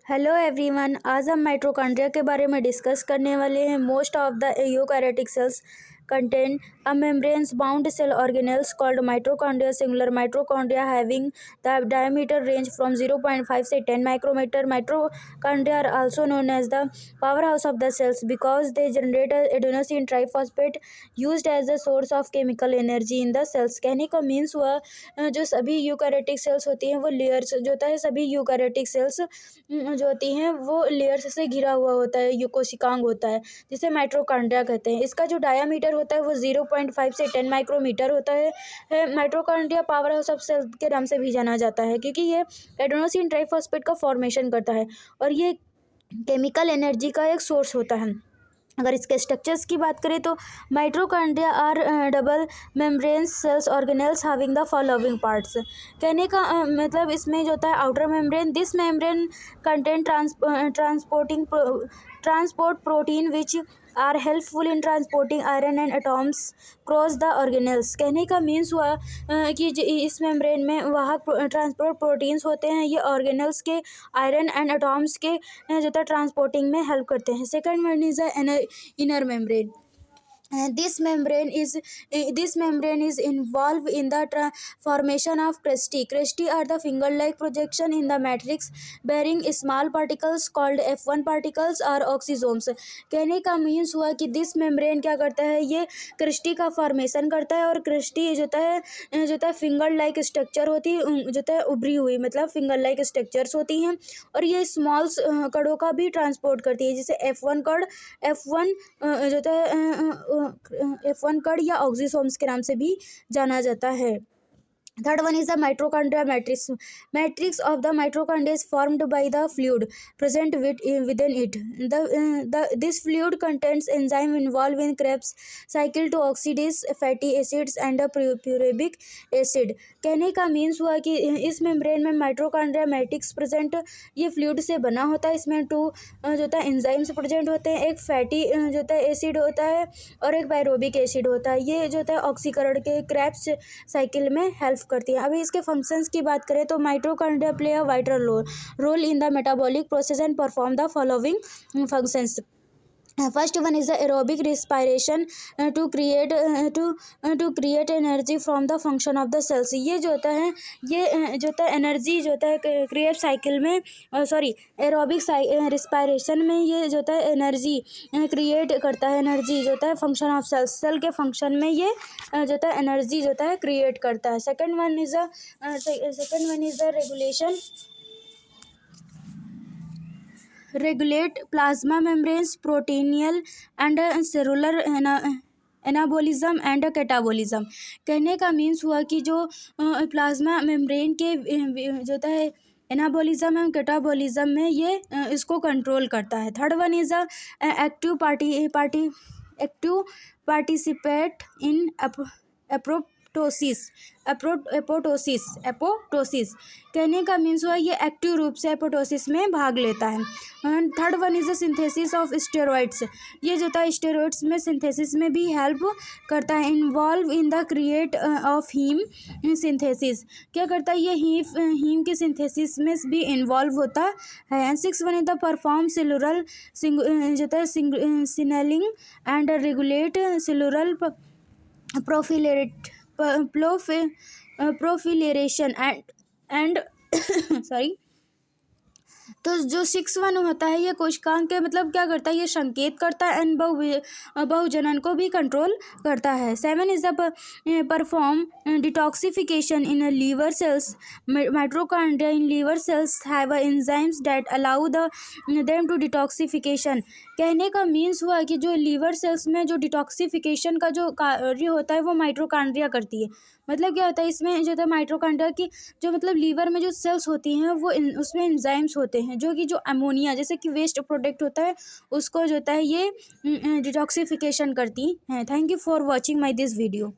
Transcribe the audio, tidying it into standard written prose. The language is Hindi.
हेलो एवरीवन, आज हम माइटोकॉन्ड्रिया के बारे में डिस्कस करने वाले हैं। Most of the eukaryotic cells contain a membranes bound cell organelles called mitochondria. Singular mitochondria having the diameter range from 0.5 से 10 micrometer. Mitochondria are also known as the powerhouse of the cells because they generate adenosine triphosphate used as the source of chemical energy in the cells. कहने का मीन्स हुआ जो सभी यूकैरियोटिक सेल्स होती हैं वो लेयर्स जो होता है, सभी यूकैरियोटिक सेल्स जो होती हैं वो लेयर्स से घिरा हुआ होता है, कोशिकांग होता है जिसे माइटोकॉन्ड्रिया कहते हैं। इसका जो डायामीटर होता है वो 0.5 से 10 माइक्रोमीटर होता है। Mitochondria power house of cell के नाम से भी जाना जाता है क्योंकि ये एडेनोसिन ट्राइफॉस्फेट का फॉर्मेशन करता है और ये केमिकल एनर्जी का एक सोर्स होता है। अगर इसके स्ट्रक्चर्स की बात करें तो mitochondria are double membranes cells organelles having the following parts. कहने का मतलब इसमें जो होता है outer membrane, this membrane contain transport protein which are helpful in transporting iron and atoms cross the organelles. कहने का मीन्स हुआ कि इस मेम्ब्रेन में वाहक ट्रांसपोर्ट प्रोटीन्स होते हैं, ये ऑर्गेनेल्स के आयरन एंड एटॉम्स के जो है ट्रांसपोर्टिंग में हेल्प करते हैं। Second one is the inner membrane. This membrane is involved in the formation of cresti. Cresti are the finger-like projection in the matrix bearing small particles called F1 particles or oxysomes. कहने का मीन्स हुआ कि दिस मेम्ब्रेन क्या करता है, ये क्रिस्टी का फॉर्मेशन करता है और क्रिस्टी जो है फिंगर लाइक स्ट्रक्चर होती है, जो है उभरी हुई मतलब फिंगर लाइक स्ट्रक्चर्स होती हैं और ये स्मॉल कड़ों का भी ट्रांसपोर्ट करती है जिसे F1 कड़ F1 जो है F1 कड़ या ऑक्सीसोम्स के नाम से भी जाना जाता है। Third one is the mitochondria matrix. Matrix of the mitochondria is formed by the fluid present within it. This fluid contains enzyme involved in Krebs cycle to oxidize fatty acids and pyruvic acid. कहने का मीन्स हुआ कि इस मेम्ब्रेन में माइटोकॉन्ड्रिया मैट्रिक्स प्रेजेंट, ये फ्लूइड से बना होता है। इसमें टू जो होता है एंजाइम्स प्रेजेंट होते हैं, एक फैटी जो होता है एसिड होता है और एक पायरोबिक एसिड होता है। ये जो होता है ऑक्सीकरण के क्रेब्स साइकिल में हेल्प करती है। अभी इसके फंक्शंस की बात करें तो mitochondria play a vital role in the metabolic process and perform the following functions. First one is the aerobic respiration to create energy from the function of the cells. ये जो होता है एनर्जी जो होता है क्रिएट साइकिल में एरोबिक रिस्पायरेशन में ये जो होता है एनर्जी क्रिएट करता है। एनर्जी जो होता है फंक्शन ऑफ सेल्स, सेल के फंक्शन में ये जो होता है एनर्जी जो होता है क्रिएट करता है। Second one is the regulate plasma membranes, proteinual and cellular anabolism and catabolism. कहने का मीन्स हुआ कि जो प्लाज्मा मेम्ब्रेन के जो होता है एनाबोलिज्म एंड कैटाबोलिज्म में ये इसको कंट्रोल करता है। Third one is active participate in apoptosis. कहने का मीन्स हुआ ये एक्टिव रूप से एपोटोसिस में भाग लेता है। Third one is the synthesis of steroids. ये जो था स्टेरॉइड्स में सिंथेसिस में भी हेल्प करता है। Involve in the create of heme synthesis. क्या करता है ये हीम के सिंथेसिस में भी इन्वॉल्व होता है। And six one is the perform cellular जो था signalling and regulate cellular proliferation and sorry. तो जो 6 होता है ये कोशिकांग के मतलब क्या करता है, ये संकेत करता है एंड बहुजनन को भी कंट्रोल करता है। 7 is the perform detoxification in liver cells. Mitochondria in liver cells have enzymes that allow them to detoxification. कहने का मीन्स हुआ कि जो लीवर सेल्स में जो डिटॉक्सिफिकेशन का जो कार्य होता है वो माइटोकॉन्ड्रिया करती है। मतलब क्या होता है इसमें जो है माइटोकॉन्ड्रिया की जो मतलब लीवर में जो सेल्स होती हैं वो उसमें एंजाइम्स होते हैं जो कि जो अमोनिया जैसे कि वेस्ट प्रोडक्ट होता है उसको जो होता है ये डिटॉक्सिफिकेशन करती हैं। Thank you for watching my this video.